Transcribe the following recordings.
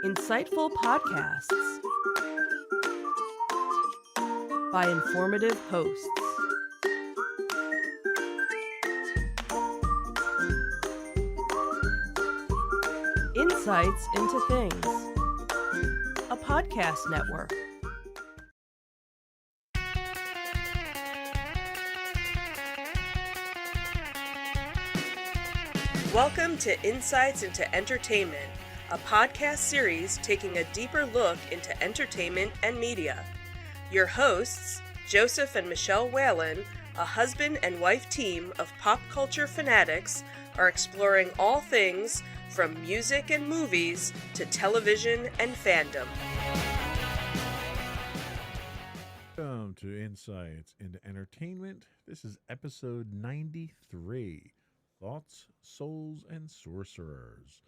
Insightful podcasts by informative hosts. Insights into Things, a podcast network. Welcome to Insights into Entertainment, a podcast series taking a deeper look into entertainment and media. Your hosts, Joseph and Michelle Whalen, a husband and wife team of pop culture fanatics, are exploring all things from music and movies to television and fandom. Welcome to Insights into Entertainment. This is episode 93, Thoughts, Souls, and Sorcerers.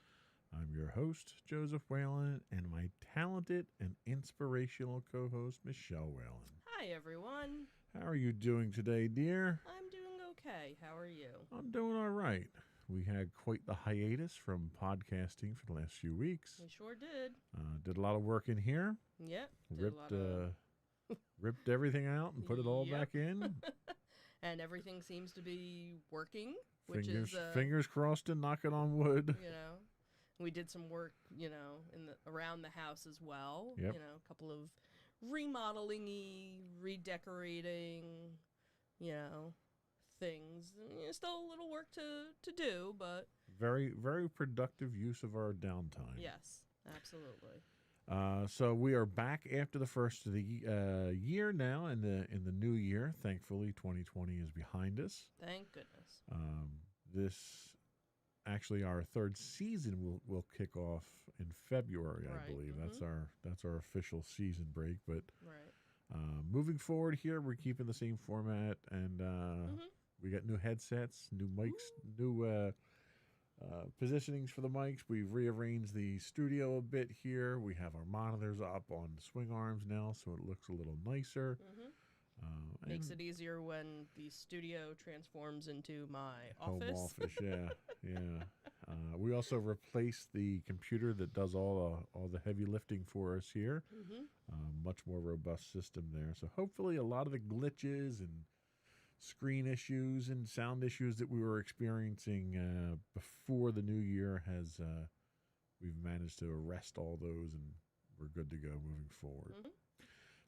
I'm your host, Joseph Whalen, and my talented and inspirational co-host, Michelle Whalen. Hi, everyone. How are you doing today, dear? I'm doing okay. How are you? I'm doing all right. We had quite the hiatus from podcasting for the last few weeks. We sure did. Did a lot of work in here. Yep. Ripped everything out and put it all Yep. back in. And everything seems to be working, which Fingers, is fingers crossed and knocking on wood. We did some work, around the house as well. Yep. A couple of remodeling-y, redecorating, things. Still a little work to do, but Very, very productive use of our downtime. yes, absolutely. So we are back after the first of the year now, in the new year. Thankfully, 2020 is behind us. Thank goodness. This actually our third season will kick off in February, I Right, believe. mhm. That's our official season break. But Right. moving forward here, we're keeping the same format, and Mhm. we got new headsets, new mics, new positionings for the mics. We've rearranged the studio a bit here. We have our monitors up on swing arms now, so it looks a little nicer. Mhm. Makes And it easier when the studio transforms into my home office. office, yeah, yeah. We also replaced the computer that does all the heavy lifting for us here. Mhm. Much more robust system there. So hopefully, a lot of the glitches and screen issues and sound issues that we were experiencing before the new year has we've managed to arrest all those, and we're good to go moving forward. Mhm.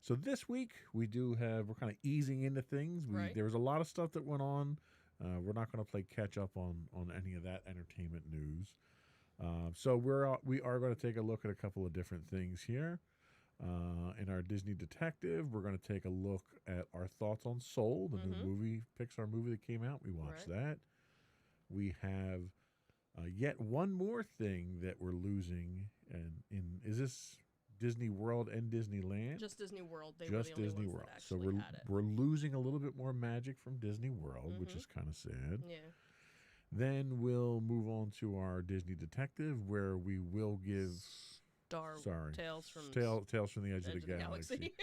So this week we're kind of easing into things. Right. There was a lot of stuff that went on. We're not going to play catch up on any of that entertainment news. So we are going to take a look at a couple of different things here. In our Disney Detective, we're going to take a look at our thoughts on Soul, the new movie, Pixar movie that came out. We watched that. We have yet one more thing that we're losing, and is this Disney World and Disneyland? Just Disney World. They Just were the only Disney ones World. that So actually had it. we're losing a little bit more magic from Disney World, which is kind of sad. Yeah. Then we'll move on to our Disney Detective, where we will give Tales from Tales from the Edge of the Galaxy.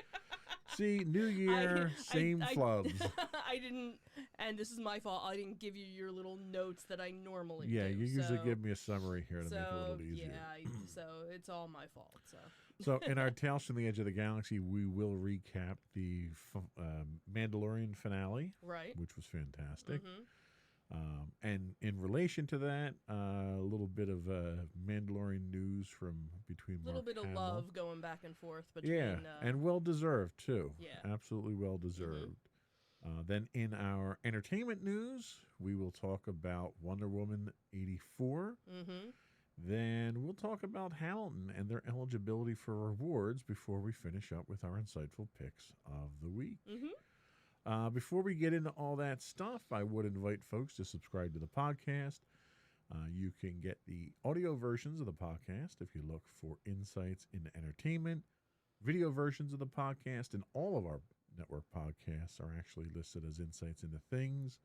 See, new I- year, same flubs. I didn't, and this is my fault. I didn't give you your little notes that I normally Yeah, do. you usually so- give me a summary here to make it a so, little easier. Yeah, so it's all my fault. So. So in our Tales from the Edge of the Galaxy, we will recap the Mandalorian finale, Right. which was fantastic. Mhm. And in relation to that, a little bit of Mandalorian news from between A little Mark bit of Hamill. love going back and forth between. Yeah, and well deserved too. Yeah. Absolutely well deserved. Then in our entertainment news, we will talk about Wonder Woman 84. Mhm. Then we'll talk about Hamilton and their eligibility for rewards before we finish up with our insightful picks of the week. Mhm. Before we get into all that stuff, I would invite folks to subscribe to the podcast. You can get the audio versions of the podcast if you look for Insights into Entertainment. Video versions of the podcast and all of our network podcasts are actually listed as Insights into Things.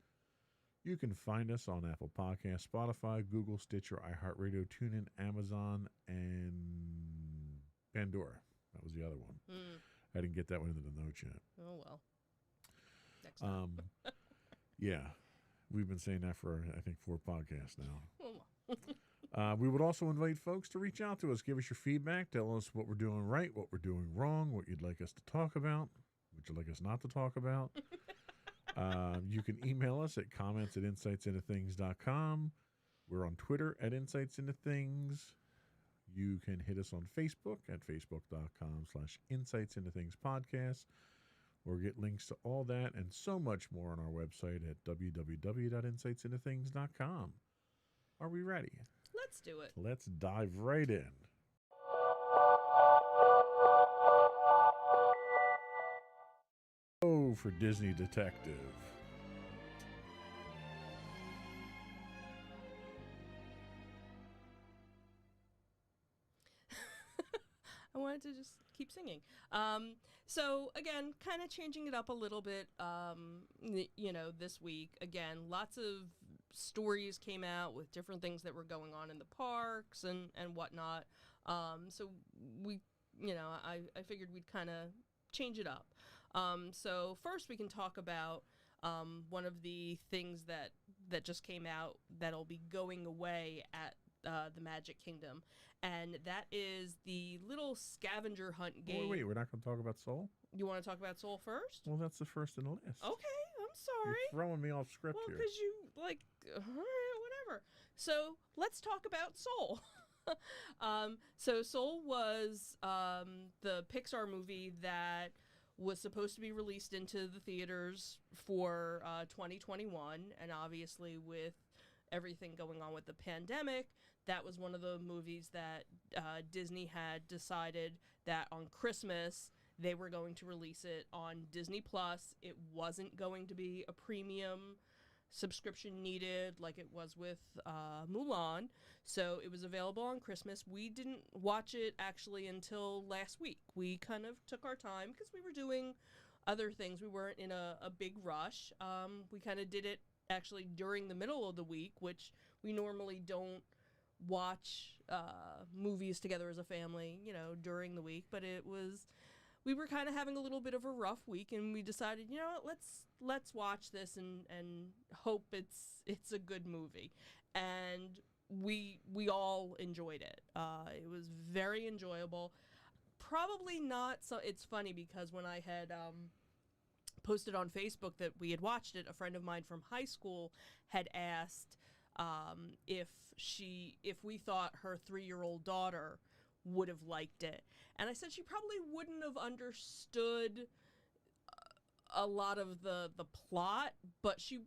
You can find us on Apple Podcasts, Spotify, Google, Stitcher, iHeartRadio, TuneIn, Amazon, and Pandora. That was the other one. I didn't get that one into the notes yet. Oh, well. Next time. Yeah, we've been saying that for, I think, 4 podcasts now. Oh, well. We would also invite folks to reach out to us, give us your feedback, tell us what we're doing right, what we're doing wrong, what you'd like us to talk about, what you'd like us not to talk about. You can email us at comments@insightsintothings.com. We're on Twitter at Insights Into Things. You can hit us on Facebook at facebook.com/Insights Into Things podcast, or get links to all that and so much more on our website at www.insightsintothings.com. Are we ready? Let's do it. Let's dive right in. Oh, for Disney Detective. I wanted to just keep singing. So again, kind of changing it up a little bit. This week again, lots of stories came out with different things that were going on in the parks and whatnot. So we, I figured we'd kind of change it up. So first, we can talk about one of the things that just came out that'll be going away at the Magic Kingdom, and that is the little scavenger hunt game. Wait, we're not going to talk about Soul? You want to talk about Soul first? Well, that's the first in the list. Okay, I'm sorry. You're throwing me off script Well, here. because you, all right, whatever. So, let's talk about Soul. So Soul was the Pixar movie that was supposed to be released into the theaters for 2021, and obviously with everything going on with the pandemic, that was one of the movies that Disney had decided that on Christmas they were going to release it on Disney Plus. It wasn't going to be a premium subscription needed like it was with Mulan, so it was available on Christmas. We didn't watch it actually until last week. We kind of took our time because we were doing other things. We weren't in a big rush. We kind of did it actually during the middle of the week, which we normally don't watch movies together as a family, during the week, but we were kind of having a little bit of a rough week, and we decided, let's watch this and hope it's a good movie. And we all enjoyed it. It was very enjoyable. Probably not so. It's funny because when I had posted on Facebook that we had watched it, a friend of mine from high school had asked if we thought her 3-year-old daughter would have liked it. And I said she probably wouldn't have understood a lot of the plot, but she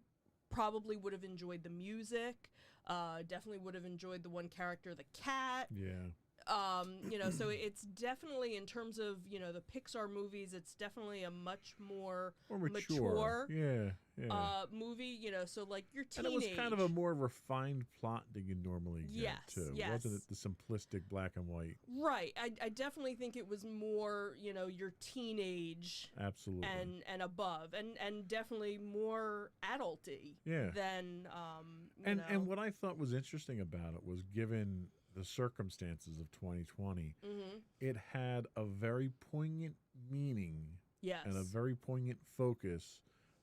probably would have enjoyed the music, definitely would have enjoyed the one character, the cat. Yeah. So it's definitely, in terms of, the Pixar movies, it's definitely a much more mature movie, so like your teenage. And it was kind of a more refined plot than you normally get, too. Yes. Wasn't it the simplistic black and white? Right. I definitely think it was more, your teenage. Absolutely. And above. And definitely more adulty. Yeah. Than, And what I thought was interesting about it was, given the circumstances of 2020, it had a very poignant meaning. Yes. And a very poignant focus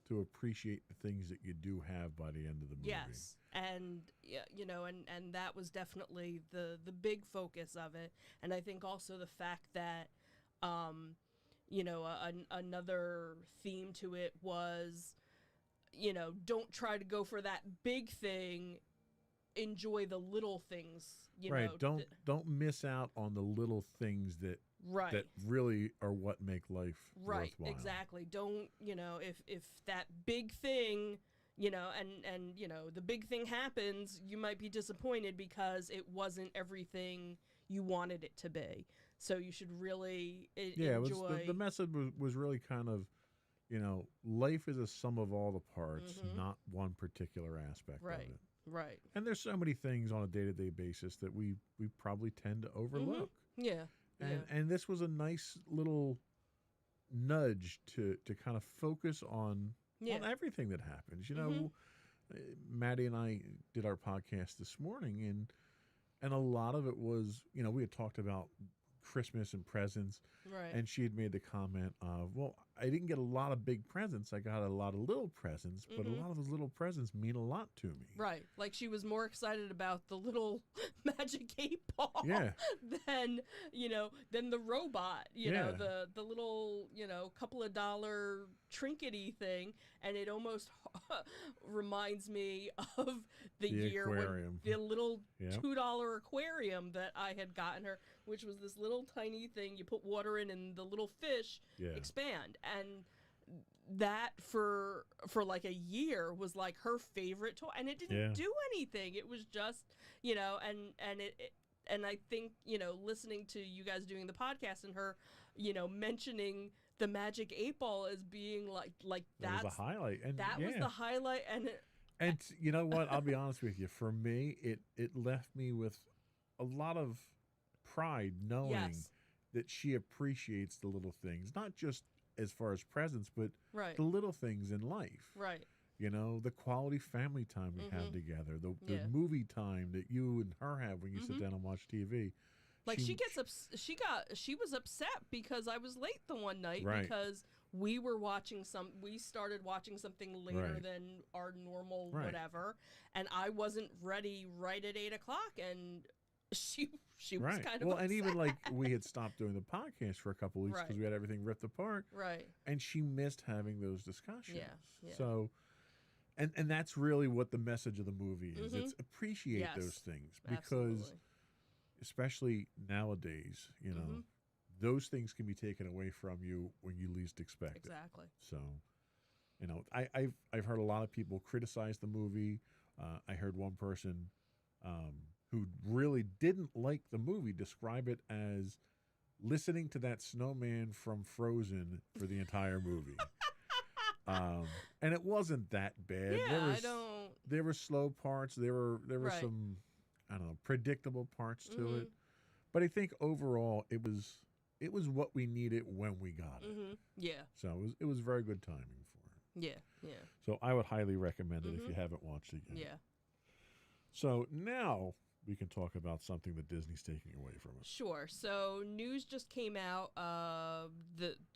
to appreciate the things that you do have by the end of the movie. Yes. And, and that was definitely the big focus of it. And I think also the fact that, another theme to it was, don't try to go for that big thing. Enjoy the little things, right. Don't miss out on the little things that really are what make life worthwhile. Exactly. Don't, if that big thing, and the big thing happens, you might be disappointed because it wasn't everything you wanted it to be. So you should really enjoy. The message was really kind of, life is a sum of all the parts, not one particular aspect of it. Right. And there's so many things on a day-to-day basis that we probably tend to overlook. Yeah. And this was a nice little nudge to kind of focus on everything that happens. Maddie and I did our podcast this morning, and a lot of it was, we had talked about Christmas and presents. Right. And she had made the comment of, well, I didn't get a lot of big presents. I got a lot of little presents, but a Mhm. lot of those little presents mean a lot to me. Right. Like she was more excited about the little magic 8 ball Yeah. than, than the robot, Yeah. the little, couple of dollar trinkety thing. And it almost reminds me of the The year aquarium. when the little Yep. $2 aquarium that I had gotten her, which was this little tiny thing you put water in and the little fish Yeah. expand. And that for like a year was like her favorite toy, and it didn't Yeah. do anything. It was just, and I think, listening to you guys doing the podcast and her, mentioning the magic 8 ball as being like That was a highlight. And that yeah. was the highlight. And And you know what? I'll be honest with you. For me, it left me with a lot of pride knowing yes, that she appreciates the little things, not just as far as presents, but right, the little things in life. right, You know, the quality family time we have Mhm. together, the Yeah. movie time that you and her have when you sit Mhm. down and watch TV. like she was upset because I was late the one night Right. because we started watching something later Right. than our normal Right. whatever, and I wasn't ready right at 8 o'clock, and she was Right. kind of Well, upset. and even like we had stopped doing the podcast for a couple weeks because Right. we had everything ripped apart, right, and she missed having those discussions. Yeah. So, and that's really what the message of the movie is. Mhm. It's appreciate Yes. those things because, absolutely, especially nowadays, Mhm. those things can be taken away from you when you least expect it. exactly, So, I've heard a lot of people criticize the movie. I heard one person who really didn't like the movie describe it as listening to that snowman from Frozen for the entire movie. And it wasn't that bad. yeah, There were slow parts. There were Right. some, I don't know, predictable parts to Mhm. it. But I think overall it was what we needed when we got it. yeah, So it was very good timing for it. yeah, So I would highly recommend it if Mhm. you haven't watched it yet. yeah. So now we can talk about something that Disney's taking away from us. Sure. So news just came out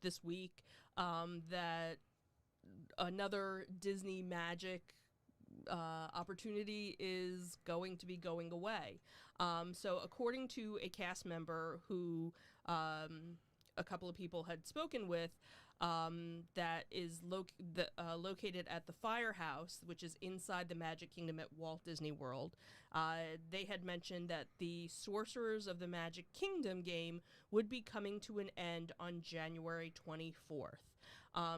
this week that another Disney Magic opportunity is going to be going away. So according to a cast member who a couple of people had spoken with, that is located at the Firehouse, which is inside the Magic Kingdom at Walt Disney World. They had mentioned that the Sorcerers of the Magic Kingdom game would be coming to an end on January 24th.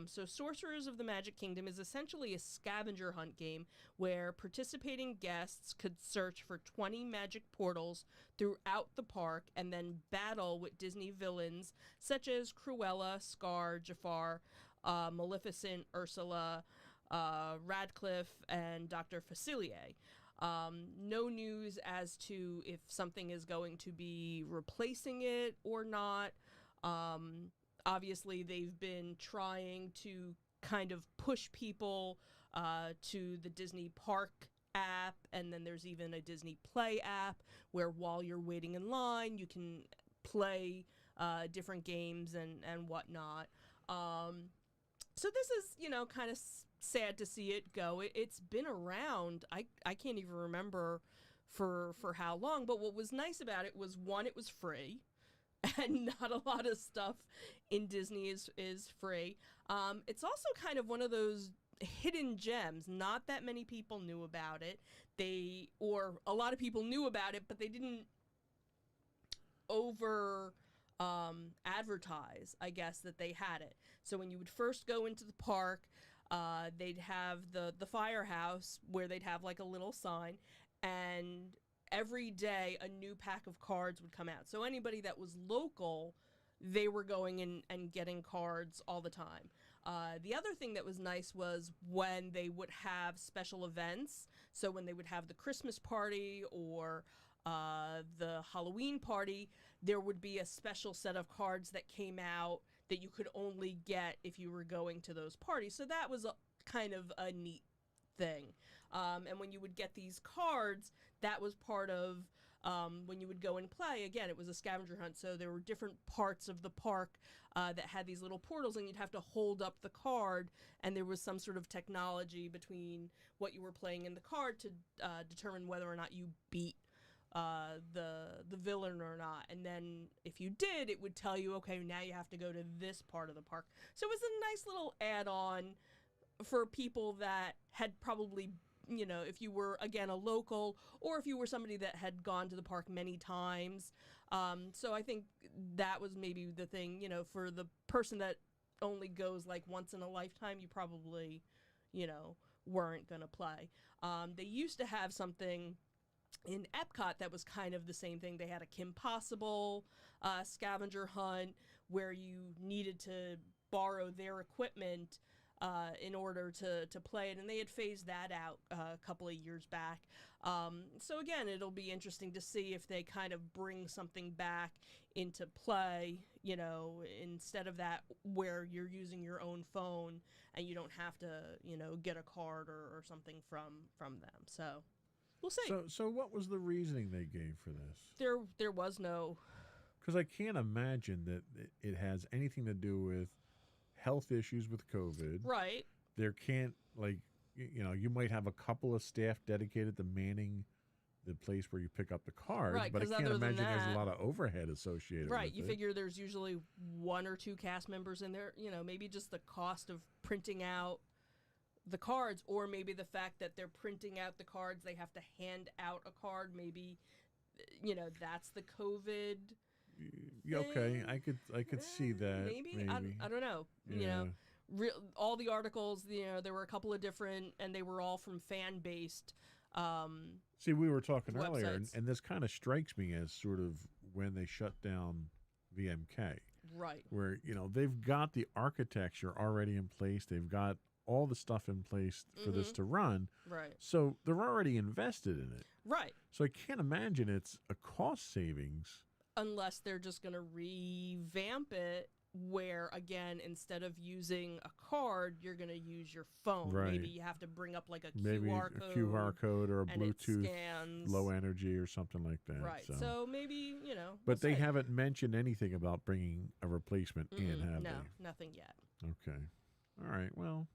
So Sorcerers of the Magic Kingdom is essentially a scavenger hunt game where participating guests could search for 20 magic portals throughout the park and then battle with Disney villains such as Cruella, Scar, Jafar, Maleficent, Ursula, Radcliffe, and Dr. Facilier. No news as to if something is going to be replacing it or not. Obviously, they've been trying to kind of push people to the Disney Park app, and then there's even a Disney Play app where while you're waiting in line, you can play different games and whatnot. So this is, kind of sad to see it go. It's been around. I can't even remember for how long, but what was nice about it was, one, it was free. And not a lot of stuff in Disney is free. It's also kind of one of those hidden gems. Not that many people knew about it. Or a lot of people knew about it, but they didn't over advertise, I guess, that they had it. So when you would first go into the park, they'd have the Firehouse where they'd have like a little sign, and every day a new pack of cards would come out. So anybody that was local, they were going in and getting cards all the time. The other thing that was nice was when they would have special events. So when they would have the Christmas party or the Halloween party, there would be a special set of cards that came out that you could only get if you were going to those parties. So that was kind of a neat thing. And when you would get these cards, that was part of when you would go and play, again, it was a scavenger hunt. So there were different parts of the park that had these little portals, and you'd have to hold up the card, and there was some sort of technology between what you were playing in the card to determine whether or not you beat the villain or not. And then if you did, it would tell you, okay, now you have to go to this part of the park. So it was a nice little add-on for people that had probably, you know, if you were, again, a local, or if you were somebody that had gone to the park many times. So I think that was maybe the thing, you know, for the person that only goes like once in a lifetime, you probably, you know, weren't going to play. They used to have something in Epcot that was kind of the same thing. They had a Kim Possible scavenger hunt where you needed to borrow their equipment in order to play it, and they had phased that out a couple of years back. So again, it'll be interesting to see if they kind of bring something back into play, you know, instead of that where you're using your own phone and you don't have to, you know, get a card or something from them. So we'll see. So what was the reasoning they gave for this? There was no... Because I can't imagine that it has anything to do with health issues with COVID. Right. There can't, like, you know, you might have a couple of staff dedicated to manning the place where you pick up the cards, Right, but I 'cause can't other than imagine there's that- a lot of overhead associated Right, with you it. figure there's usually one or two cast members in there, you know, maybe just the cost of printing out the cards, or maybe the fact that they're printing out the cards, they have to hand out a card, maybe, you know, that's the COVID. Yeah, okay, I could see that. Maybe. I don't know. Yeah. You know, all the articles, you know, there were a couple of different, and they were all from fan-based. See, we were talking earlier, websites. and this kind of strikes me as sort of when they shut down VMK, Right. where, you know, they've got the architecture already in place, they've got all the stuff in place for this to run, Right. so they're already invested in it. Right. So I can't imagine it's a cost savings. Unless they're just going to revamp it where, again, instead of using a card, you're going to use your phone. Right. Maybe you have to bring up like a Maybe QR a code. QR code or a and it Bluetooth scans. low energy or something like that. Right. So maybe, you know. But we'll they see. haven't mentioned anything about bringing a replacement in, have No, they? nothing yet. Okay. All right. Well,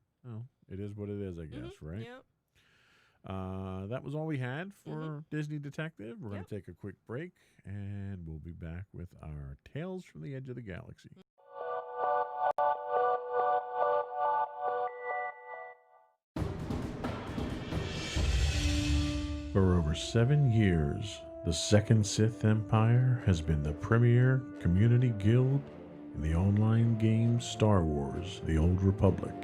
it is what it is, I guess, right? Yep. That was all we had for Disney Detective. We're going Yep. to take a quick break, and we'll be back with our Tales from the Edge of the Galaxy. For over 7 years, the Second Sith Empire has been the premier community guild in the online game Star Wars: The Old Republic.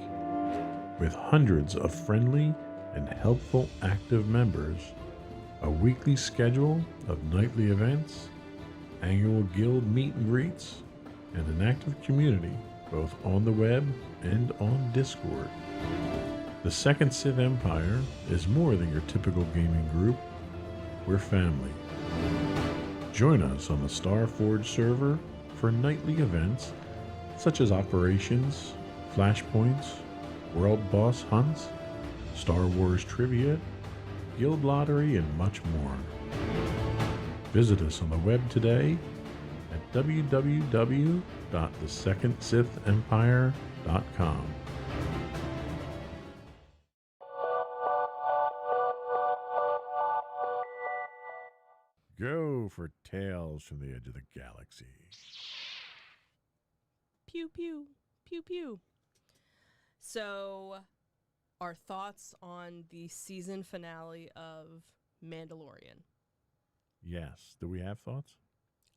With hundreds of friendly and helpful active members, a weekly schedule of nightly events, annual guild meet and greets, and an active community both on the web and on Discord. The Second Sith Empire is more than your typical gaming group. We're family. Join us on the Starforge server for nightly events such as operations, flashpoints, world boss hunts, Star Wars trivia, guild lottery, and much more. Visit us on the web today at www.thesecondsithempire.com. Go for Tales from the Edge of the Galaxy. Pew, pew. Pew, pew. So, our thoughts on the season finale of Mandalorian. Yes. Do we have thoughts?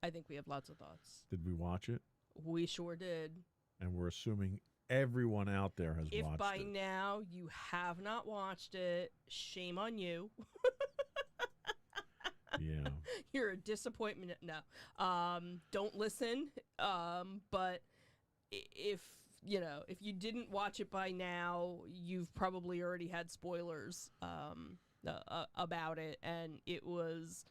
I think we have lots of thoughts. Did we watch it? We sure did. And we're assuming everyone out there has If watched by it. now you have not watched it, shame on you. Yeah. You're a disappointment. No. Don't listen. But if you didn't watch it by now, you've probably already had spoilers about it. And it was...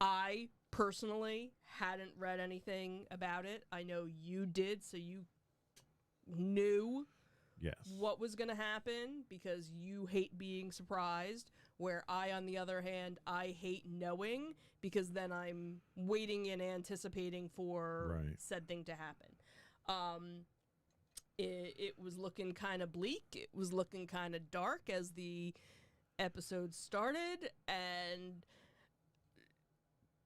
I personally hadn't read anything about it. I know you did, so you knew Yes. what was going to happen because you hate being surprised, where I, on the other hand, I hate knowing because then I'm waiting and anticipating for Right. said thing to happen. It was looking kind of bleak. It was looking kind of dark as the episode started, and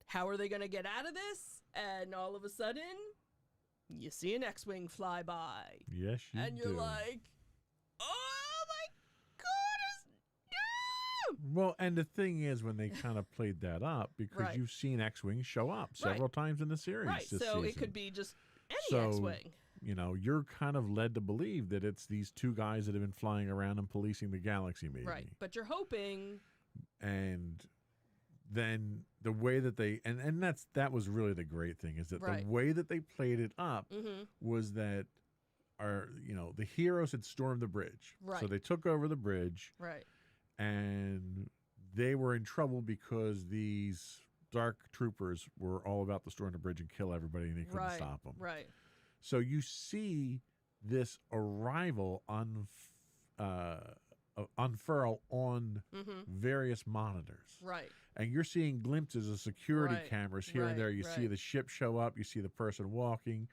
how are they going to get out of this? And all of a sudden, you see an X-Wing fly by. Yes, you And you're do. like, oh my goodness, no! Well, and the thing is, when they kind of played that up, because Right. you've seen X-Wing show up several times in the series Right, this so season. it could be just any So, X-Wing. You know, you're kind of led to believe that it's these two guys that have been flying around and policing the galaxy, maybe. Right, but you're hoping... And then the way that they and that was really the great thing, is that Right. the way that they played it up Mm-hmm. was that the heroes had stormed the bridge. So Right. they took over the bridge, Right, and they were in trouble because these dark troopers were all about to storm the bridge and kill everybody, and they couldn't right, stop them. right, So you see this arrival unfurl on mm-hmm. various monitors. Right, And you're seeing glimpses of security Right, cameras here right, and there. You see right. the ship show up, you see the person walking,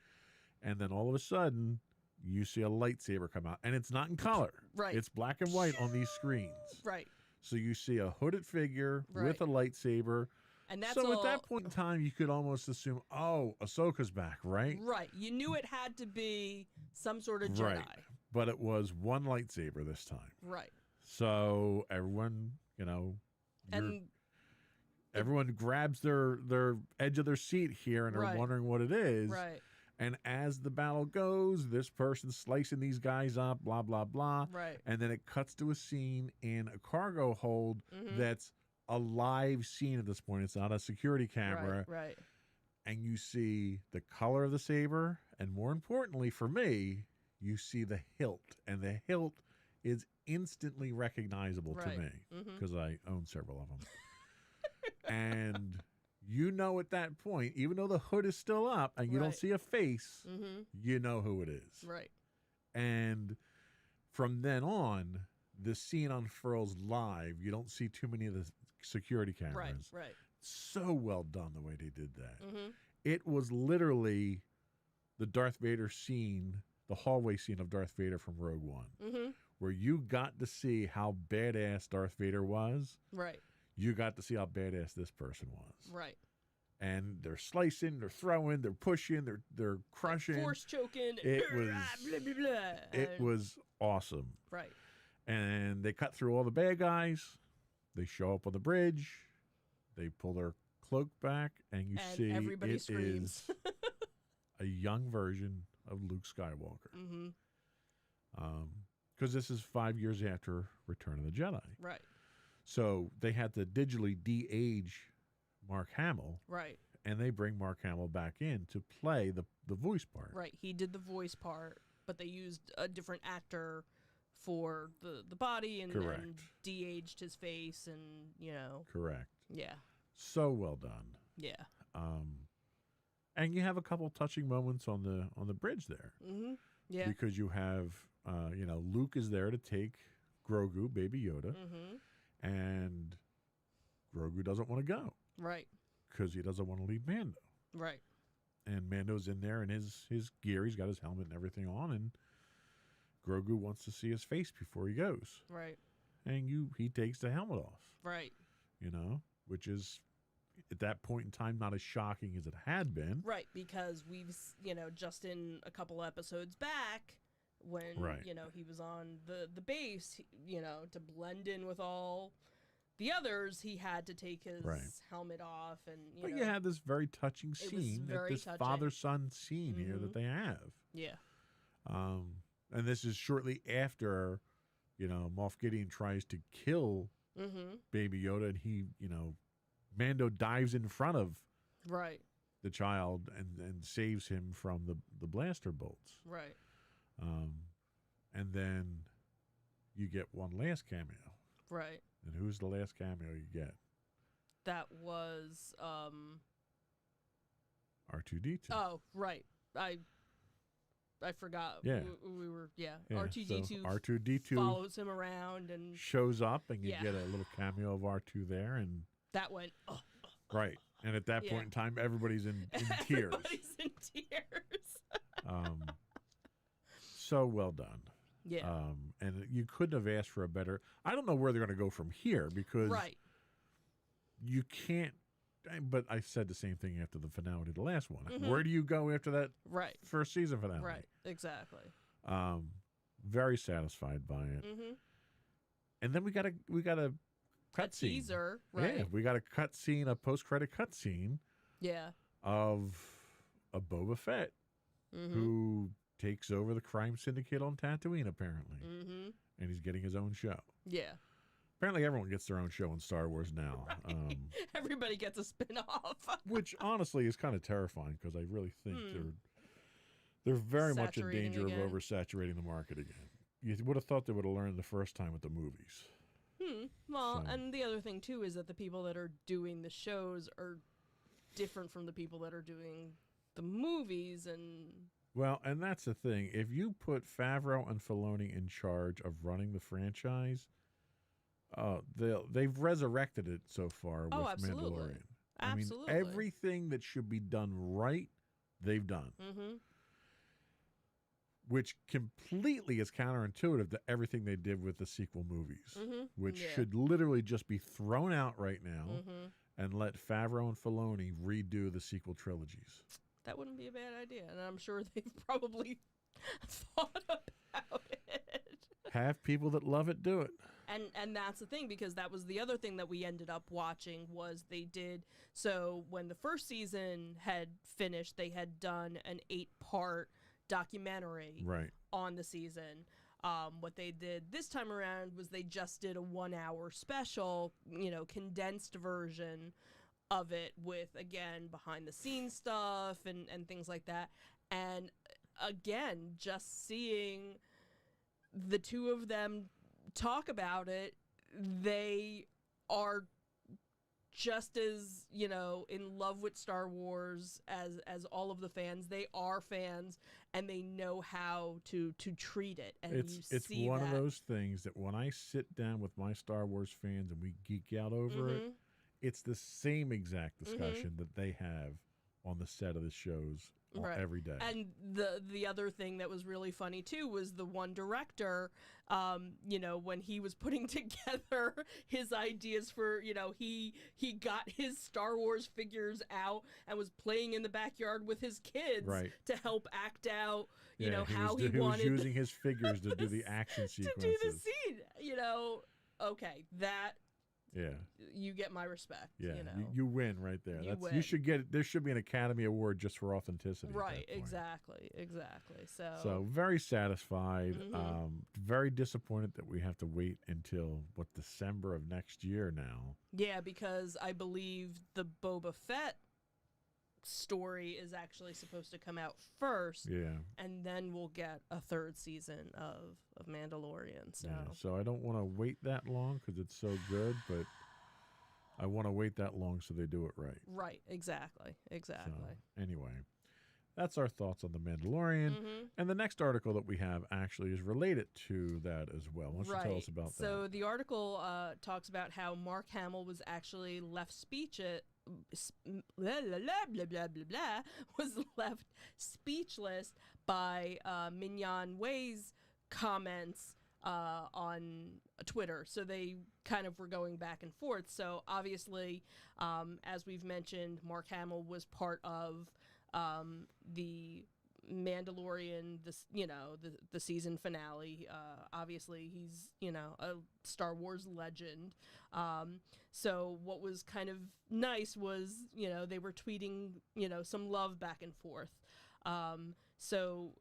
and then all of a sudden, you see a lightsaber come out. And it's not in color. Right. It's black and white on these screens. right. So you see a hooded figure with Right. a lightsaber. And that's So all... at that point in time, you could almost assume, oh, Ahsoka's back, right? Right, you knew it had to be some sort of Jedi. Right. But it was one lightsaber this time. Right. So everyone, And everyone grabs their edge of their seat here and are Right. wondering what it is. right, And as the battle goes, this person's slicing these guys up, blah, blah, blah. right. And then it cuts to a scene in a cargo hold Mhm. that's a live scene at this point. It's not a security camera. Right, right. And you see the color of the saber. And more importantly for me, you see the hilt. And the hilt is instantly recognizable to Right. me Mm-hmm. because I own several of them. And you know at that point, even though the hood is still up and you don't Right. see a face, Mm-hmm. you know who it is. Right. And from then on, the scene unfurls live. You don't see too many of the security cameras. Right. Right. So well done the way they did that. Mm-hmm. It was literally the Darth Vader scene, the hallway scene of Darth Vader from Rogue One, Mm-hmm. where you got to see how badass Darth Vader was. Right. You got to see how badass this person was. Right. And they're slicing, they're throwing, they're pushing, they're crushing. Force choking. It was- blah, blah, blah. It was awesome. Right. And they cut through all the bad guys. They show up on the bridge. They pull their cloak back, and you And see everybody it screams. is a young version of Luke Skywalker. Mm-hmm. Because this is 5 years after Return of the Jedi. Right. So they had to digitally de-age Mark Hamill, Right. and they bring Mark Hamill back in to play the voice part. Right. He did the voice part, but they used a different actor for the body and Correct. de-aged his face and, Correct. yeah. So well done. Yeah. And you have a couple touching moments on the bridge there. Mm-hmm. Yeah. Because you have, Luke is there to take Grogu, Baby Yoda, Mm-hmm. and Grogu doesn't want to go Right. because he doesn't want to leave Mando. Right. And Mando's in there in his gear. He's got his helmet and everything on, and Grogu wants to see his face before he goes. Right. And he takes the helmet off, Right. which is at that point in time not as shocking as it had been. Right, because we've, just in a couple episodes back when, Right. he was on the base, to blend in with all the others, he had to take his Right. helmet off and, But you have this very touching It was scene, very this touching. father-son scene here Mhm. that they have. Yeah. And this is shortly after, Moff Gideon tries to kill Mm-hmm. Baby Yoda, and he, Mando dives in front of Right. the child and saves him from the blaster bolts. Right. And then you get one last cameo. Right. And who's the last cameo you get? That was, R2-D2. oh, right. I forgot. Yeah. We were, yeah. Yeah, R2D2 so R2D2 follows him around and shows up, and you Yeah. get a little cameo of R2 there, and that went, oh. right. And at that Yeah. point in time, everybody's in tears. Everybody's in tears. Um, so well done. Yeah. And you couldn't have asked for a better. I don't know where they're going to go from here because Right. you can't. But I said the same thing after the finale to the last one. Mhm. Where do you go after that Right. first season finale? Right. Exactly. Very satisfied by it. Mm-hmm. And then we got a A cut scene. teaser. Right. Yeah, we got a cut scene, a post credit cut scene Yeah. of a Boba Fett Mm-hmm. who takes over the crime syndicate on Tatooine, apparently, Mm-hmm. and he's getting his own show. Yeah. Apparently, everyone gets their own show in Star Wars now, Everybody gets a spin-off. which honestly is kind of terrifying because I really think Hmm. they're very much in Saturating danger again. of oversaturating the market again. You would have thought they would have learned the first time with the movies. Well, So- and the other thing too is that the people that are doing the shows are different from the people that are doing the movies, and Well, and that's the thing. If you put Favreau and Filoni in charge of running the franchise, they've resurrected it so far with absolutely. Mandalorian. absolutely. I mean, everything that should be done right, they've done, Mm-hmm. which completely is counterintuitive to everything they did with the sequel movies, Mm-hmm. which Yeah. should literally just be thrown out right now Mm-hmm. and let Favreau and Filoni redo the sequel trilogies. That wouldn't be a bad idea, and I'm sure they've probably thought about it. Have people that love it do it. And that's the thing, because that was the other thing that we ended up watching was they did, so when the first season had finished, they had done an 8-part documentary Right. on the season. What they did this time around was they just did a 1-hour special, condensed version of it with, again, behind the scenes stuff and things like that. And again, just seeing the two of them talk about it, they are just as in love with Star Wars as all of the fans. They are fans, and they know how to treat it. And It's see one of that. those things that when I sit down with my Star Wars fans and we geek out over it, Mhm. it's the same exact discussion that they have on the set of the shows Right. every day. And the other thing that was really funny too was the one director, when he was putting together his ideas for, he got his Star Wars figures out and was playing in the backyard with his kids Right. to help act out, Yeah, how was, he he was wanted using his figures to do the action to sequences. do the scene. Okay, that Yeah, you get my respect. yeah, You know. you win right there. You You win. should get. There should be an Academy Award just for authenticity. at that Right, point. exactly. So very satisfied. Mhm. Very disappointed that we have to wait until December of next year now. Yeah, because I believe the Boba Fett story is actually supposed to come out first, Yeah. and then we'll get a third season of Mandalorian. So Yeah, so I don't want to wait that long because it's so good, but I want to wait that long so they do it right. right, exactly. So anyway, that's our thoughts on the Mandalorian. Mm-hmm. And the next article that we have actually is related to that as well. Why don't you tell us about So that? the article talks about how Mark Hamill was actually left blah, blah, blah, blah, blah, blah, was left speechless by Mignon Wei's comments on Twitter. So they kind of were going back and forth. So obviously, as we've mentioned, Mark Hamill was part of the Mandalorian, the season finale. Obviously, he's a Star Wars legend. So what was kind of nice was they were tweeting some love back and forth. So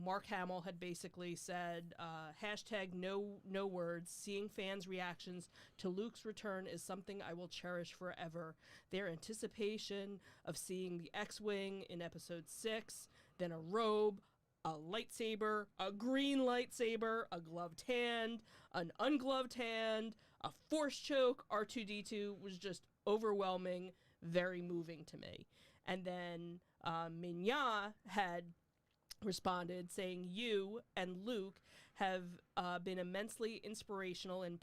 Mark Hamill had basically said hashtag no words. Seeing fans' reactions to Luke's return is something I will cherish forever. Their anticipation of seeing the X-Wing in Episode 6, then a robe, a lightsaber, a green lightsaber, a gloved hand, an ungloved hand, a force choke, R2-D2 was just overwhelming, very moving to me. And then Mignon had responded saying, "You and Luke have been immensely inspirational and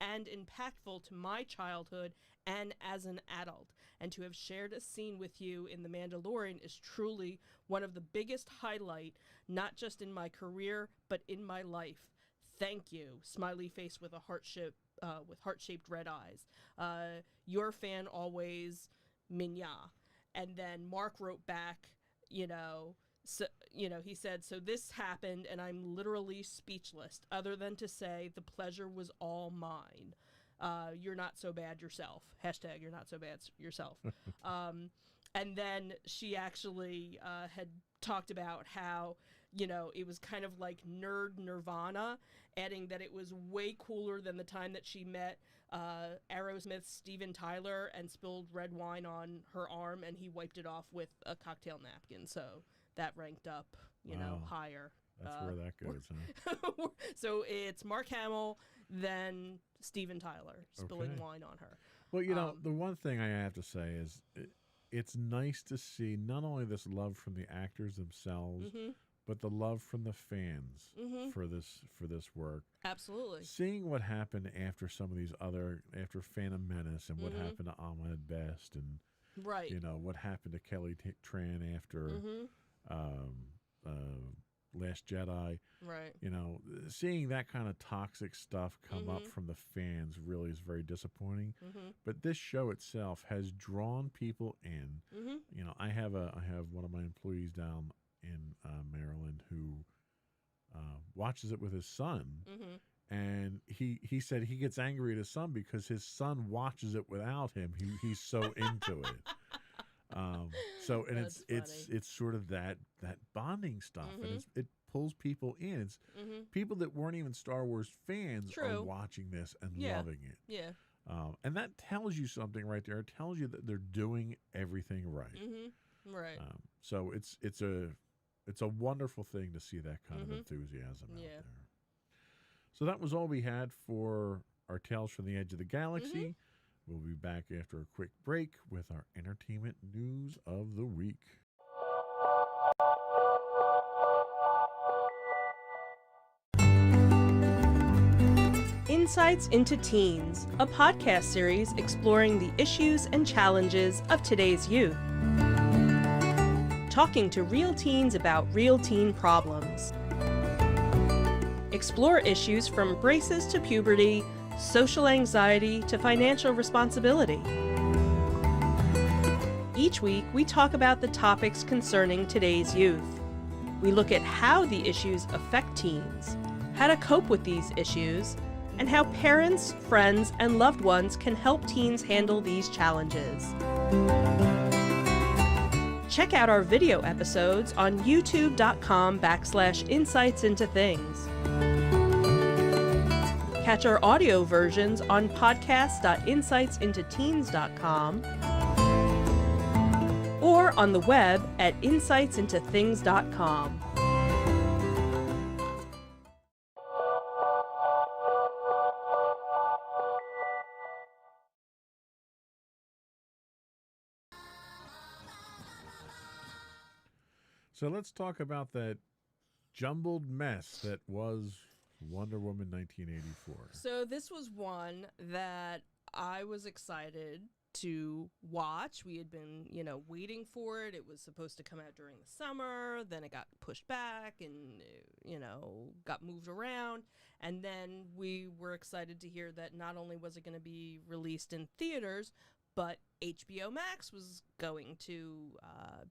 impactful to my childhood and as an adult. And to have shared a scene with you in The Mandalorian is truly one of the biggest highlight, not just in my career, but in my life. Thank you." Smiley face with a heart-shaped red eyes. Your fan always, Minya. And then Mark wrote back, so, he said, "So this happened, and I'm literally speechless, other than to say the pleasure was all mine. You're not so bad yourself." Hashtag you're not so bad yourself. And then she actually had talked about how, it was kind of like nerd nirvana, adding that it was way cooler than the time that she met Aerosmith's Steven Tyler and spilled red wine on her arm, and he wiped it off with a cocktail napkin. So that ranked up, Wow. higher. That's where that goes, huh? So it's Mark Hamill, then Steven Tyler spilling wine on her. Well, the one thing I have to say is it's nice to see not only this love from the actors themselves, but the love from the fans for this work. Absolutely. Seeing what happened after some of these after Phantom Menace and what happened to Ahmed Best and right, what happened to Kelly Tran after Last Jedi. Right. Seeing that kind of toxic stuff come up from the fans really is very disappointing. But this show itself has drawn people in. I have one of my employees down in Maryland who watches it with his son, and he said he gets angry at his son because his son watches it without him. He's so into it. It's sort of that bonding stuff, and it pulls people in. It's people that weren't even Star Wars fans are watching this and loving it. Yeah. And that tells you something right there. It tells you that they're doing everything right. Right. So it's a wonderful thing to see that kind of enthusiasm out there. So that was all we had for our Tales from the Edge of the Galaxy. We'll be back after a quick break with our entertainment news of the week. Insights into Teens, a podcast series exploring the issues and challenges of today's youth. Talking to real teens about real teen problems. Explore issues from braces to puberty, social anxiety to financial responsibility. Each week, we talk about the topics concerning today's youth. We look at how the issues affect teens, how to cope with these issues, and how parents, friends, and loved ones can help teens handle these challenges. Check out our video episodes on youtube.com/insightsintothings. Catch our audio versions on podcast.insightsintoteens.com or on the web at insightsintothings.com. So let's talk about that jumbled mess that was Wonder Woman 1984. So this was one that I was excited to watch. We had been, waiting for it. It was supposed to come out during the summer. Then it got pushed back and, got moved around. And then we were excited to hear that not only was it going to be released in theaters, but HBO Max was going to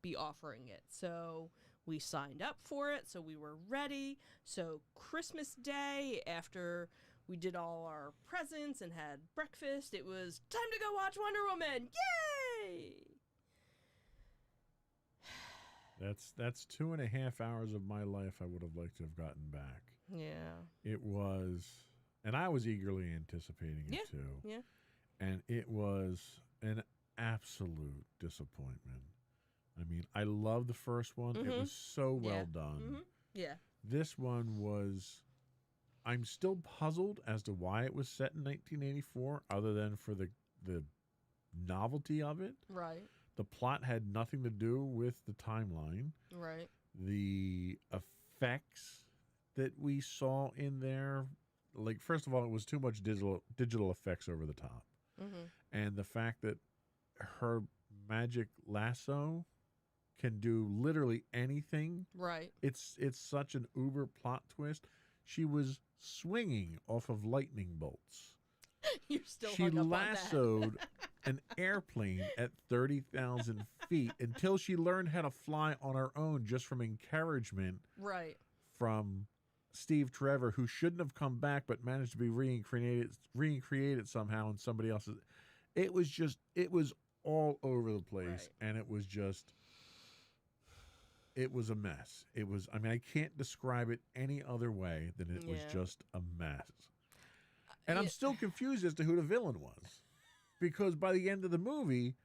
be offering it. So we signed up for it, so we were ready. So Christmas Day, after we did all our presents and had breakfast, it was time to go watch Wonder Woman. Yay! That's 2.5 hours of my life I would have liked to have gotten back. Yeah. It was, and I was eagerly anticipating it too. Yeah. And it was an absolute disappointment. I mean, I love the first one. It was so well done. Yeah. This one was, I'm still puzzled as to why it was set in 1984, other than for the novelty of it. Right. The plot had nothing to do with the timeline. Right. the effects that we saw in there. Like, first of all, it was too much digital effects over the top. Mm-hmm. And the fact that her magic lasso can do literally anything. Right. It's such an uber plot twist. She was swinging off of lightning bolts. You're still She hung up lassoed an airplane at 30,000 feet until she learned how to fly on her own just from encouragement Right. from Steve Trevor, who shouldn't have come back but managed to be reincarnated somehow in somebody else's. It was all over the place, Right. and it was a mess. I can't describe it any other way than it was Yeah. just a mess. And I'm still confused as to who the villain was. Because by the end of the movie,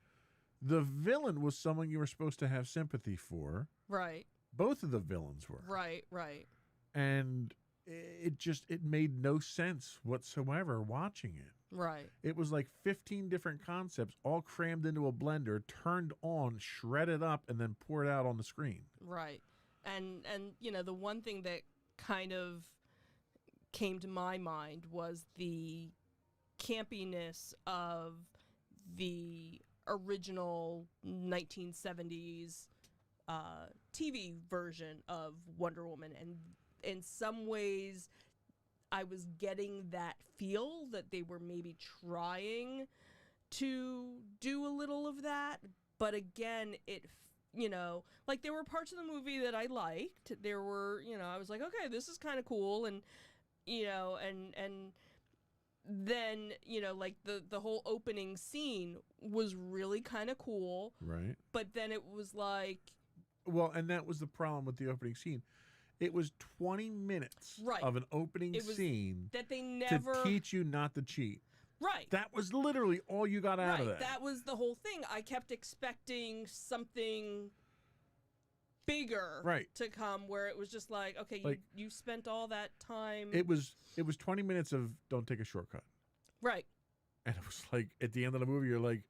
the villain was someone you were supposed to have sympathy for. Right. Both of the villains were. Right. Right. And it made no sense whatsoever watching it. Right. It was like 15 different concepts all crammed into a blender, turned on, shredded up, and then poured out on the screen. Right. And the one thing that kind of came to my mind was the campiness of the original 1970s TV version of Wonder Woman. And in some ways, I was getting that feel that they were maybe trying to do a little of that. But again, like there were parts of the movie that I liked. There were, I was like, okay, this is kind of cool. And, and then, like the whole opening scene was really kind of cool. Right. But then it was like... Well, and that was the problem with the opening scene. It was 20 minutes Right. of an opening scene that they never... to teach you not to cheat. Right. That was literally all you got out of that. That was the whole thing. I kept expecting something bigger to come, where it was just like, okay, you spent all that time. It was 20 minutes of don't take a shortcut. Right. And it was like at the end of the movie, you're like,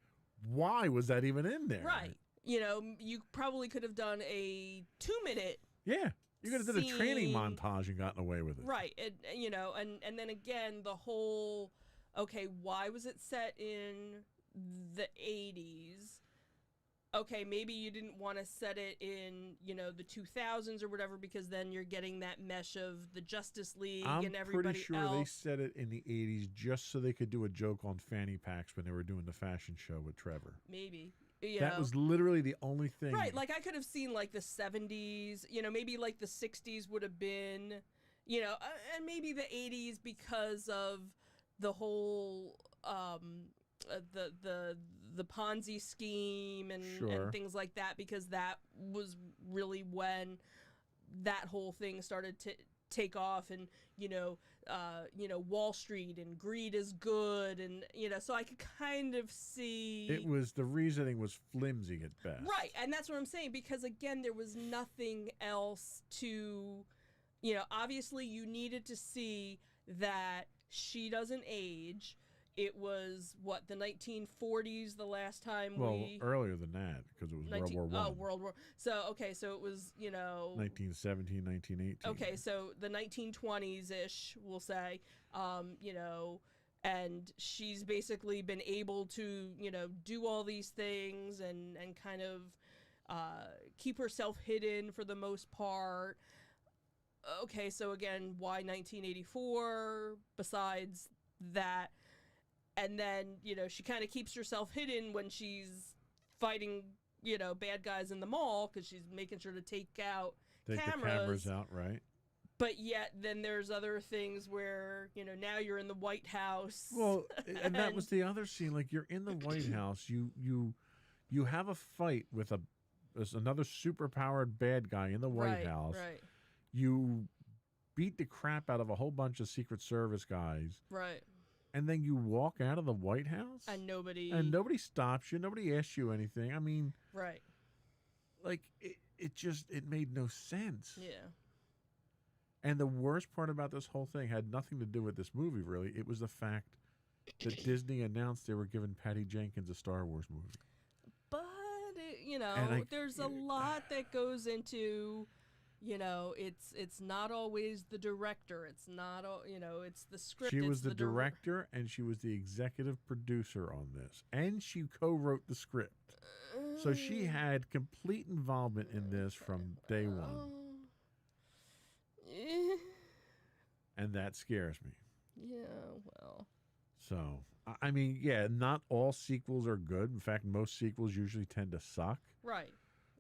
why was that even in there? Right. You probably could have done a 2-minute. Yeah. You could have done a training montage and gotten away with it. Right. And then again, the whole, okay, why was it set in the 80s? Okay, maybe you didn't want to set it in, the 2000s or whatever, because then you're getting that mesh of the Justice League and everybody I'm pretty sure else. they set it in the 80s just so they could do a joke on fanny packs when they were doing the fashion show with Trevor. Maybe. That was literally the only thing. Right, like I could have seen like the 70s, maybe like the 60s would have been, and maybe the 80s because of the whole the Ponzi scheme and things like that, because that was really when that whole thing started to take off, and Wall Street and greed is good, and so I could kind of see the reasoning was flimsy at best. Right, and that's what I'm saying, because again, there was nothing else to, obviously you needed to see that she doesn't age. It was, the 1940s the last time earlier than that, because it was World War I. Oh, World War. So, okay, so it was, 1917, 1918. Okay, so the 1920s-ish, we'll say, and she's basically been able to, do all these things and kind of keep herself hidden for the most part. Okay, so again, why 1984 besides that? And then, she kind of keeps herself hidden when she's fighting, bad guys in the mall, because she's making sure to take cameras. The cameras out, right? But yet, then there's other things where, now you're in the White House. Well, and that was the other scene. Like, you're in the White House. You have a fight with another super-powered bad guy in the White House. Right. You beat the crap out of a whole bunch of Secret Service guys. Right. And then you walk out of the White House? And nobody stops you. Nobody asks you anything. I mean... Right. Like, it made no sense. Yeah. And the worst part about this whole thing had nothing to do with this movie, really. It was the fact that Disney announced they were giving Patty Jenkins a Star Wars movie. But, there's a lot that goes into It's not always the director. It's not, it's the script. She was it's the director and she was the executive producer on this, and she co-wrote the script. So she had complete involvement in this from day one. And that scares me. Yeah, well. So, I mean, yeah, not all sequels are good. In fact, most sequels usually tend to suck. Right.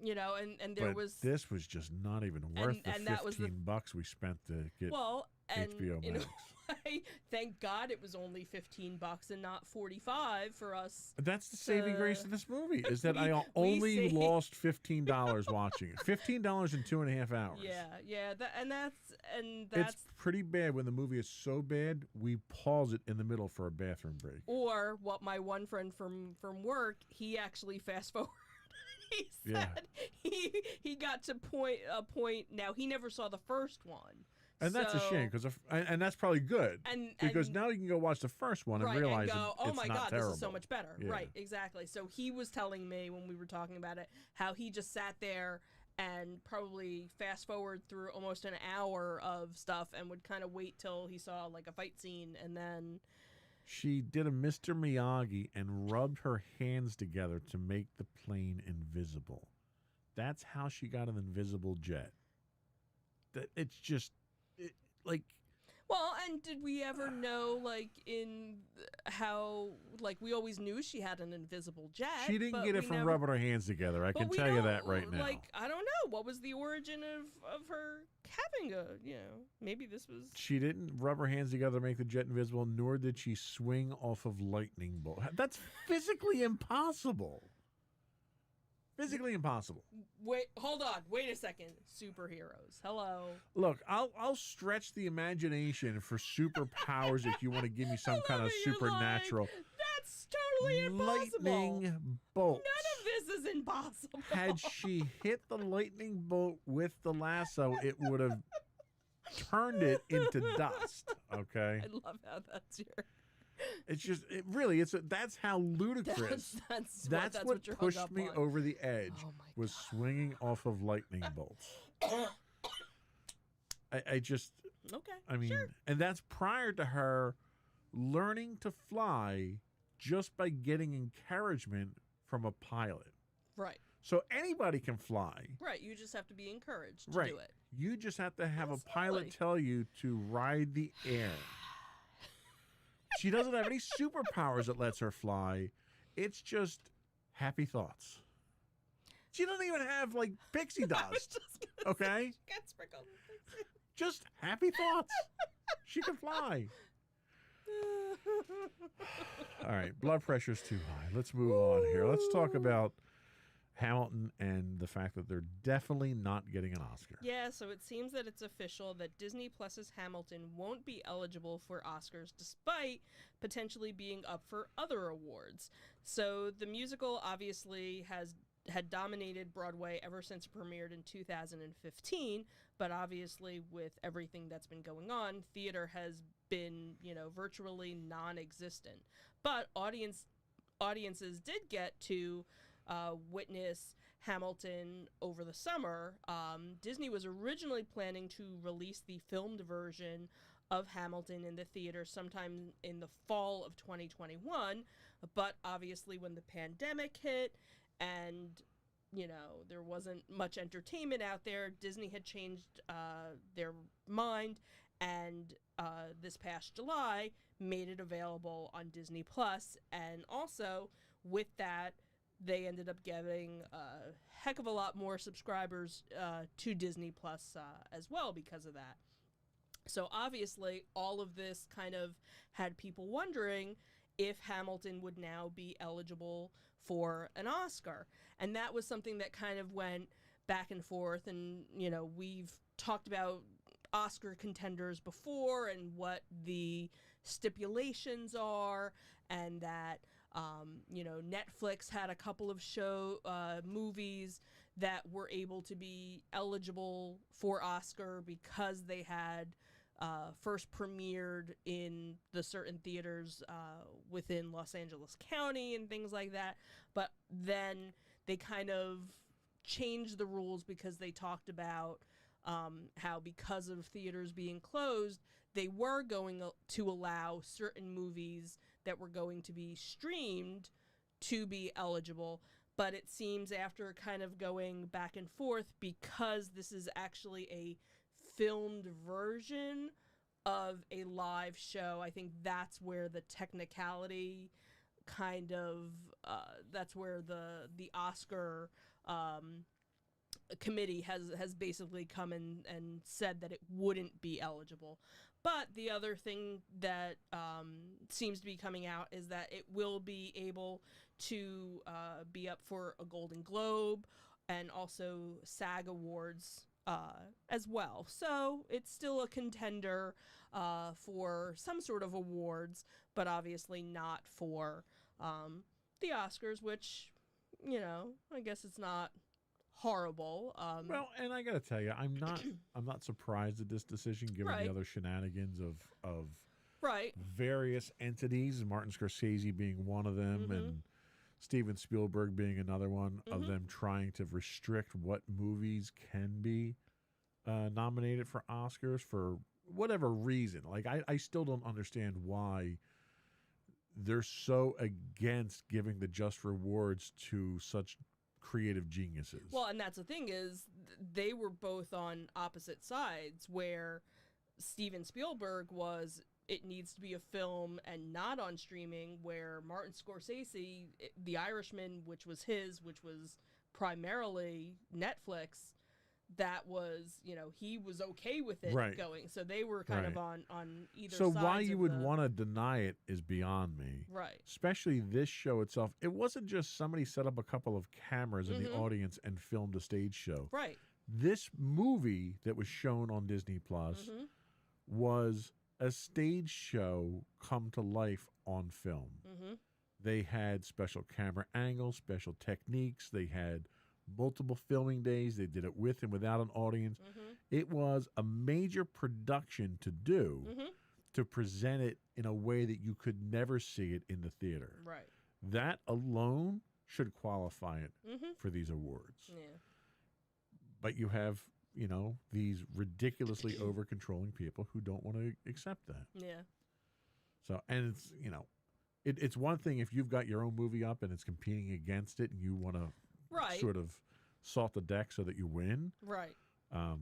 And there was... this was just not even worth the $15 we spent to get HBO Max. Thank God it was only $15 and not $45 for us. That's the saving grace of this movie, is that I only lost $15 watching it. $15 in 2.5 hours. Yeah. That's it's pretty bad when the movie is so bad we pause it in the middle for a bathroom break. Or what my one friend from work, he actually fast forward. He said he got to a point. Now he never saw the first one. And that's a shame, and that's probably good. Because now you can go watch the first one and realize it's not terrible. Oh my God, this is so much better. Yeah. Right, exactly. So he was telling me when we were talking about it how he just sat there and probably fast forward through almost an hour of stuff and would kind of wait till he saw like a fight scene and then... She did a Mr. Miyagi and rubbed her hands together to make the plane invisible. That's how she got an invisible jet. It's just... Well, and did we ever know, how, we always knew she had an invisible jet. She didn't get it from rubbing her hands together. I can tell you that right now. I don't know. What was the origin of her having maybe this was... She didn't rub her hands together to make the jet invisible, nor did she swing off of lightning bolt. That's physically impossible. Physically impossible. Wait, hold on. Wait a second. Superheroes. Hello. Look, I'll stretch the imagination for superpowers if you want to give me some kind of supernatural. That's totally impossible. Lightning bolt. None of this is impossible. Had she hit the lightning bolt with the lasso, it would have turned it into dust. Okay. I love how that's your... It's just, that's how ludicrous. That's what pushed me over the edge, was swinging off of lightning bolts. And that's prior to her learning to fly just by getting encouragement from a pilot. Right. So anybody can fly. Right. You just have to be encouraged to do it. You just have to have a pilot tell you to ride the air. She doesn't have any superpowers that lets her fly. It's just happy thoughts. She doesn't even have, pixie dust. Okay? Just happy thoughts. She can fly. All right. Blood pressure's too high. Let's move on here. Let's talk about Hamilton and the fact that they're definitely not getting an Oscar. Yeah, so it seems that it's official that Disney Plus's Hamilton won't be eligible for Oscars despite potentially being up for other awards. So the musical obviously had dominated Broadway ever since it premiered in 2015, but obviously with everything that's been going on, theater has been, virtually non-existent. But audiences did get to witness Hamilton over the summer. Disney was originally planning to release the filmed version of Hamilton in the theater sometime in the fall of 2021, but obviously when the pandemic hit and there wasn't much entertainment out there, Disney had changed their mind and this past July made it available on Disney Plus, and also with that they ended up getting a heck of a lot more subscribers to Disney Plus as well because of that. So obviously, all of this kind of had people wondering if Hamilton would now be eligible for an Oscar. And that was something that kind of went back and forth. And, we've talked about Oscar contenders before and what the stipulations are, and that Netflix had a couple of movies that were able to be eligible for Oscar because they had first premiered in the certain theaters within Los Angeles County and things like that. But then they kind of changed the rules because they talked about how because of theaters being closed, they were going to allow certain movies that were going to be streamed to be eligible. But it seems after kind of going back and forth, because this is actually a filmed version of a live show, I think that's where the technicality kind of, that's where the Oscar committee has basically come in and said that it wouldn't be eligible. But the other thing that seems to be coming out is that it will be able to be up for a Golden Globe and also SAG Awards as well. So it's still a contender for some sort of awards, but obviously not for the Oscars, which, I guess it's not horrible. Well, and I got to tell you, I'm not surprised at this decision, given Right. the other shenanigans of Right. various entities, Martin Scorsese being one of them, Mhm. and Steven Spielberg being another one, of Mhm. them trying to restrict what movies can be nominated for Oscars for whatever reason. Like, I still don't understand why they're so against giving the just rewards to such creative geniuses. Well, and that's the thing is they were both on opposite sides, where Steven Spielberg was it needs to be a film and not on streaming, where Martin Scorsese, The Irishman, which was primarily Netflix, that was, he was okay with it Right. going. So they were kind of Right. on either So sides why you of would the- want to deny it is beyond me. Right. Especially this show itself. It wasn't just somebody set up a couple of cameras in the Mhm. audience and filmed a stage show. Right. This movie that was shown on Disney Plus Mhm. was a stage show come to life on film. Mhm. They had special camera angles, special techniques. They had multiple filming days. They did it with and without an audience. Mhm. It was a major production to do, Mhm. to present it in a way that you could never see it in the theater. Right. That alone should qualify it Mhm. for these awards. Yeah. But you have, these ridiculously over controlling people who don't want to accept that. Yeah. So, and it's, it's one thing if you've got your own movie up and it's competing against it and you want to Right. sort of salt the deck so that you win. Right. I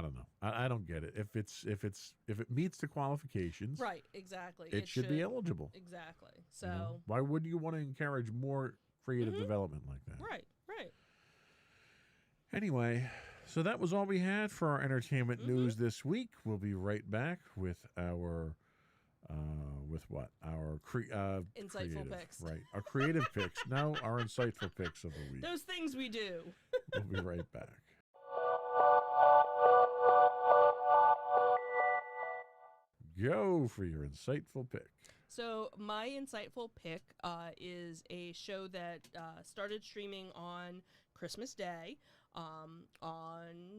don't know. I don't get it. If it meets the qualifications, Right. Exactly. it should be eligible. Exactly. you So. know? Why wouldn't you want to encourage more creative Mhm. development like that? Right. Right. Anyway, so that was all we had for our entertainment Mhm. news this week. We'll be right back with our our Insightful creative, picks. right? Our creative picks. No, our insightful picks of the week. Those things we do. We'll be right back. Go for your insightful pick. So my insightful pick is a show that started streaming on Christmas Day on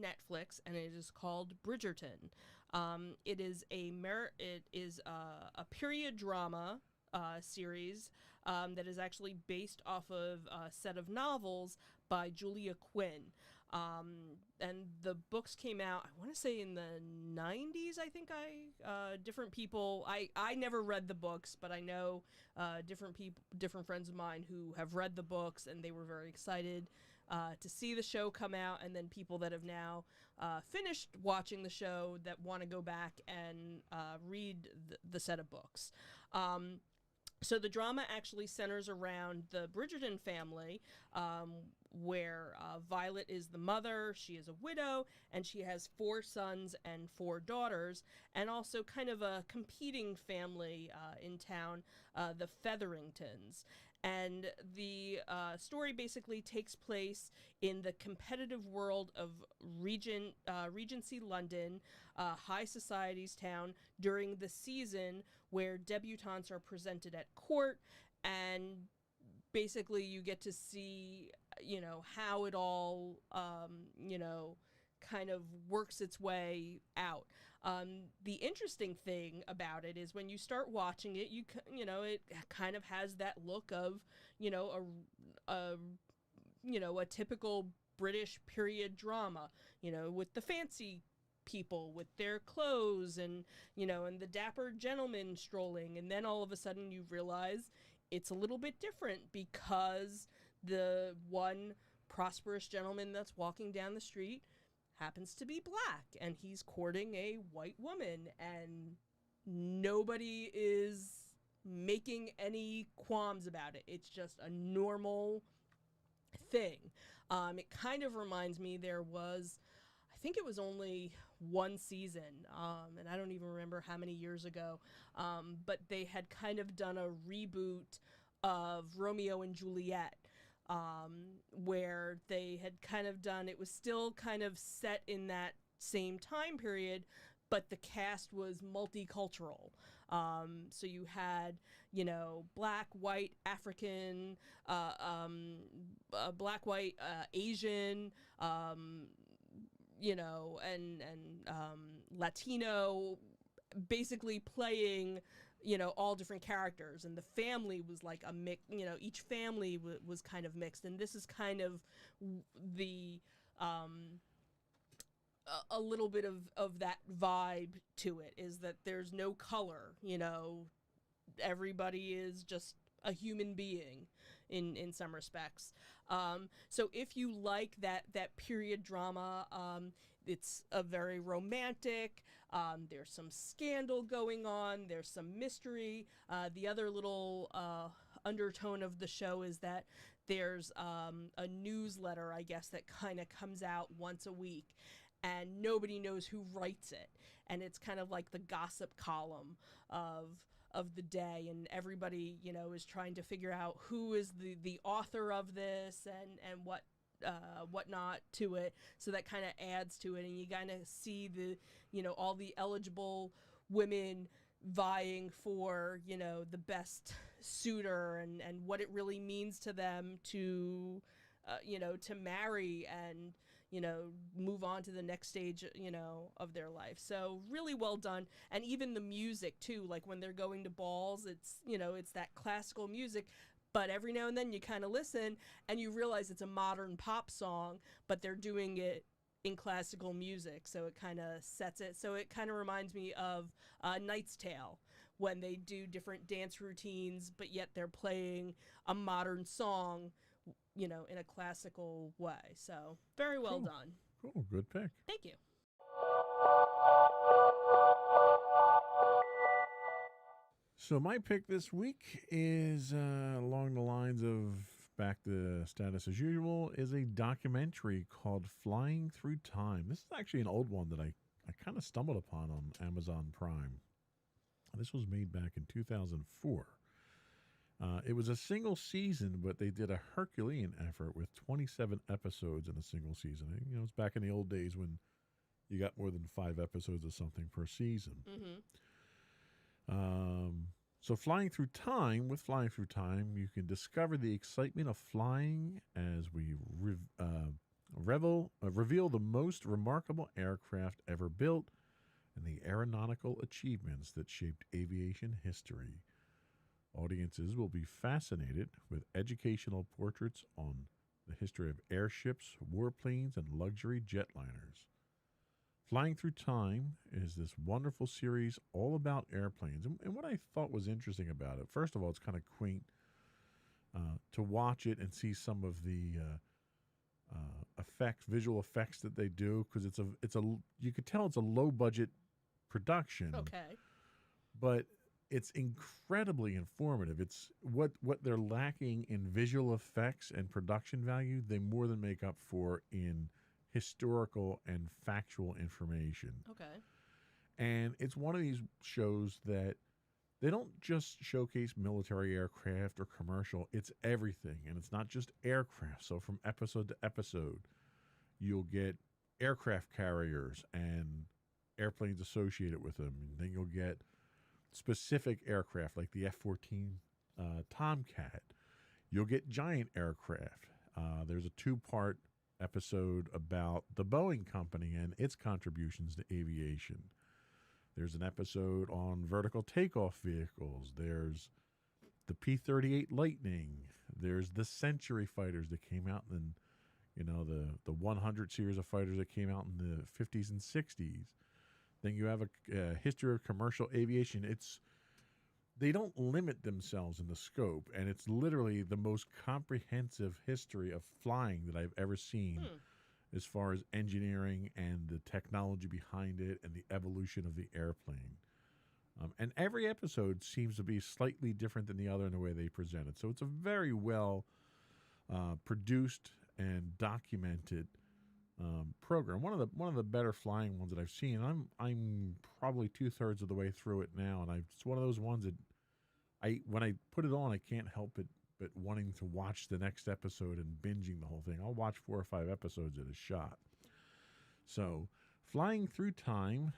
Netflix, and it is called Bridgerton. It is a period drama series that is actually based off of a set of novels by Julia Quinn. And the books came out, I want to say in the 90s, I think different people, I never read the books, but I know different friends of mine who have read the books, and they were very excited to see the show come out, and then people that have now finished watching the show that want to go back and read the set of books. So the drama actually centers around the Bridgerton family, where Violet is the mother, she is a widow, and she has 4 sons and 4 daughters, and also kind of a competing family in town, the Featheringtons. And the story basically takes place in the competitive world of Regency London, high society's town, during the season where debutantes are presented at court, and basically you get to see, how it all, kind of works its way out. The interesting thing about it is when you start watching it, it kind of has that look of, a typical British period drama, with the fancy people with their clothes and, and the dapper gentleman strolling. And then all of a sudden you realize it's a little bit different because the one prosperous gentleman that's walking down the street happens to be black and he's courting a white woman, and nobody is making any qualms about it. It's just a normal thing. It kind of reminds me, I think it was only one season, and I don't even remember how many years ago, but they had kind of done a reboot of Romeo and Juliet, where they had kind of done, it was still kind of set in that same time period, but the cast was multicultural. So you had, black, white, African, black, white, Asian, and Latino, basically playing, all different characters. And the family was like a mix, each family was kind of mixed. And this is kind of the, a little bit of that vibe to it, is that there's no color, everybody is just a human being in some respects. So if you like that period drama, it's a very romantic, there's some scandal going on, there's some mystery. The other little undertone of the show is that there's a newsletter, I guess, that kind of comes out once a week, and nobody knows who writes it. And it's kind of like the gossip column of the day, and everybody, is trying to figure out who is the author of this and whatnot to it. So that kind of adds to it, and you kind of see the, all the eligible women vying for, the best suitor, and what it really means to them to, to marry and, move on to the next stage, of their life. So really well done. And even the music too, like when they're going to balls, it's, it's that classical music, but every now and then you kind of listen and you realize it's a modern pop song, but they're doing it in classical music. So it kind of sets it. So it kind of reminds me of Knight's Tale, when they do different dance routines, but yet they're playing a modern song, in a classical way. So very well done. Cool. Good pick. Thank you. So my pick this week is along the lines of back to status as usual, is a documentary called Flying Through Time. This is actually an old one that I kind of stumbled upon on Amazon Prime. This was made back in 2004. It was a single season, but they did a Herculean effort with 27 episodes in a single season. It's back in the old days when you got more than 5 episodes of something per season. Mm-hmm. So with Flying Through Time, you can discover the excitement of flying as we reveal the most remarkable aircraft ever built and the aeronautical achievements that shaped aviation history. Audiences will be fascinated with educational portraits on the history of airships, warplanes, and luxury jetliners. Flying Through Time is this wonderful series all about airplanes. And what I thought was interesting about it, first of all, it's kind of quaint to watch it and see some of the visual effects that they do, because you could tell it's a low budget production. Okay. But it's incredibly informative. It's what they're lacking in visual effects and production value, they more than make up for in historical and factual information. Okay. And it's one of these shows that they don't just showcase military aircraft or commercial, it's everything. And it's not just aircraft. So from episode to episode, you'll get aircraft carriers and airplanes associated with them. And then you'll get specific aircraft like the F-14 Tomcat. You'll get giant aircraft. There's a 2-part episode about the Boeing Company and its contributions to aviation. There's an episode on vertical takeoff vehicles. There's the P-38 Lightning. There's the Century fighters that came out in You know, the 100 series of fighters that came out in the 50s and 60s. Then you have a history of commercial aviation. They don't limit themselves in the scope, and it's literally the most comprehensive history of flying that I've ever seen, as far as engineering and the technology behind it and the evolution of the airplane. And every episode seems to be slightly different than the other in the way they present it. So it's a very well produced and documented program. One of the better flying ones that I've seen. I'm probably 2/3 of the way through it now, and it's one of those ones that when I put it on, I can't help but wanting to watch the next episode and binging the whole thing. I'll watch 4 or 5 episodes at a shot. So, Flying Through Time,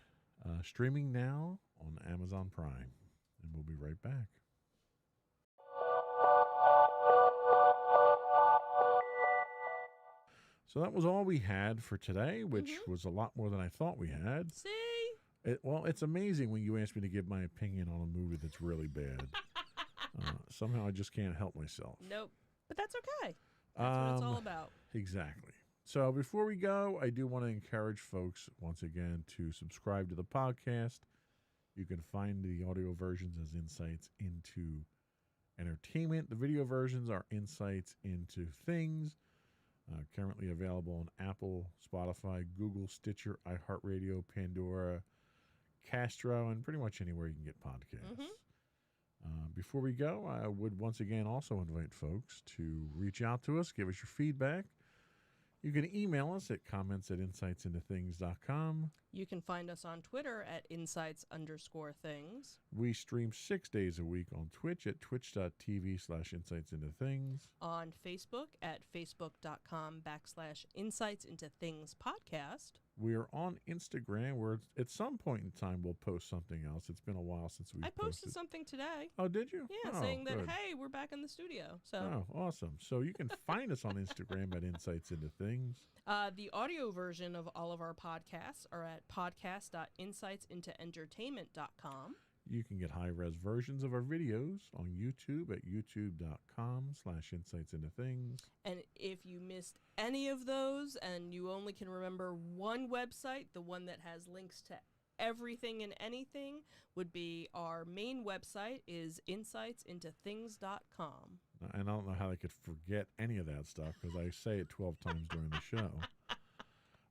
streaming now on Amazon Prime, and we'll be right back. So that was all we had for today, which was a lot more than I thought we had. See? It's amazing when you ask me to give my opinion on a movie that's really bad. Somehow I just can't help myself. Nope. But that's okay. That's what it's all about. Exactly. So before we go, I do want to encourage folks, once again, to subscribe to the podcast. You can find the audio versions as Insights into Entertainment. The video versions are Insights into Things. Currently available on Apple, Spotify, Google, Stitcher, iHeartRadio, Pandora, Castro, and pretty much anywhere you can get podcasts. Before we go, I would once again also invite folks to reach out to us, give us your feedback. You can email us at comments@insightsintothings.com. You can find us on Twitter at insights_things. We stream 6 days a week on Twitch at twitch.tv/insightsintothings. On Facebook at facebook.com/insightsintothingspodcast. We are on Instagram, where at some point in time we'll post something else. It's been a while since we I posted something today. Oh, did you? Yeah, saying that, hey, we're back in the studio. So. Oh, awesome. So you can find us on Instagram at Insights Into Things. The audio version of all of our podcasts are at podcast.insightsintoentertainment.com. You can get high-res versions of our videos on YouTube at youtube.com/insightsintothings. And if you missed any of those and you only can remember one website, the one that has links to everything and anything would be our main website is insightsintothings.com. And I don't know how they could forget any of that stuff because I say it 12 times during the show.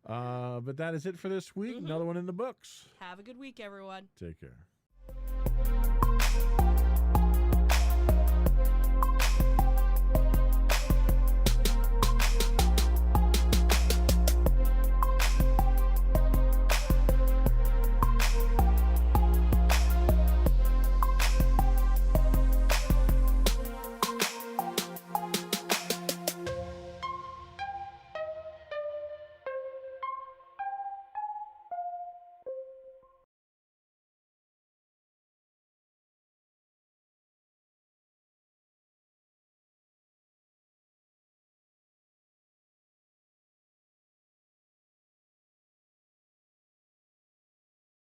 But that is it for this week. Another one in the books. Have a good week, everyone. Take care.